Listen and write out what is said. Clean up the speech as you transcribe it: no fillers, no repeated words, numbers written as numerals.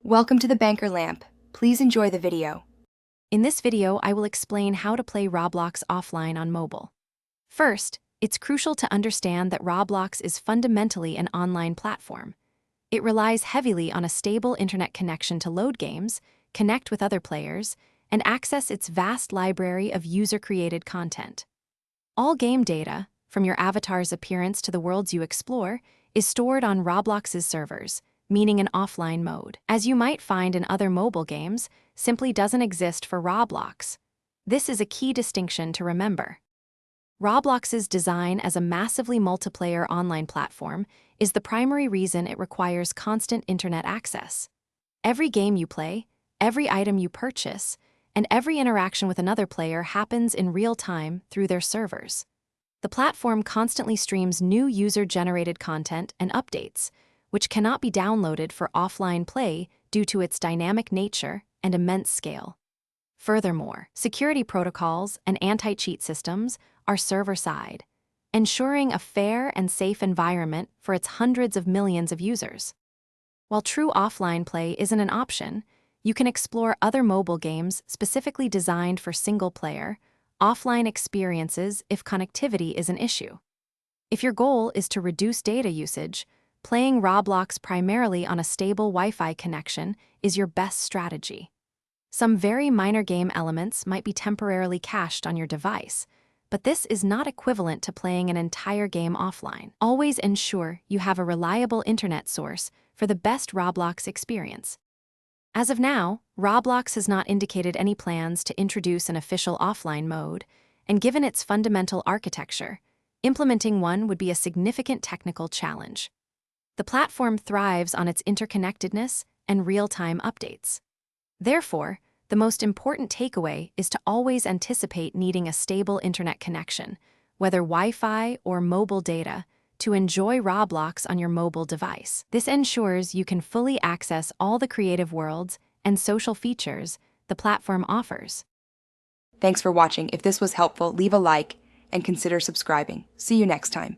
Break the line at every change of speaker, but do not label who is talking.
Welcome to the Banker Lamp. Please enjoy the video.
In this video, I will explain how to play Roblox offline on mobile. First, it's crucial to understand that Roblox is fundamentally an online platform. It relies heavily on a stable internet connection to load games, connect with other players, and access its vast library of user-created content. All game data, from your avatar's appearance to the worlds you explore, is stored on Roblox's servers, meaning an offline mode. As you might find in other mobile games, simply doesn't exist for Roblox. This is a key distinction to remember. Roblox's design as a massively multiplayer online platform is the primary reason it requires constant internet access. Every game you play, every item you purchase, and every interaction with another player happens in real time through their servers. The platform constantly streams new user-generated content and updates, which cannot be downloaded for offline play due to its dynamic nature and immense scale. Furthermore, security protocols and anti-cheat systems are server-side, ensuring a fair and safe environment for its hundreds of millions of users. While true offline play isn't an option, you can explore other mobile games specifically designed for single-player, offline experiences if connectivity is an issue. If your goal is to reduce data usage, playing Roblox primarily on a stable Wi-Fi connection is your best strategy. Some very minor game elements might be temporarily cached on your device, but this is not equivalent to playing an entire game offline. Always ensure you have a reliable internet source for the best Roblox experience. As of now, Roblox has not indicated any plans to introduce an official offline mode, and given its fundamental architecture, implementing one would be a significant technical challenge. The platform thrives on its interconnectedness and real-time updates. Therefore, the most important takeaway is to always anticipate needing a stable internet connection, whether Wi-Fi or mobile data, to enjoy Roblox on your mobile device. This ensures you can fully access all the creative worlds and social features the platform offers.
Thanks for watching. If this was helpful, leave a like and consider subscribing. See you next time.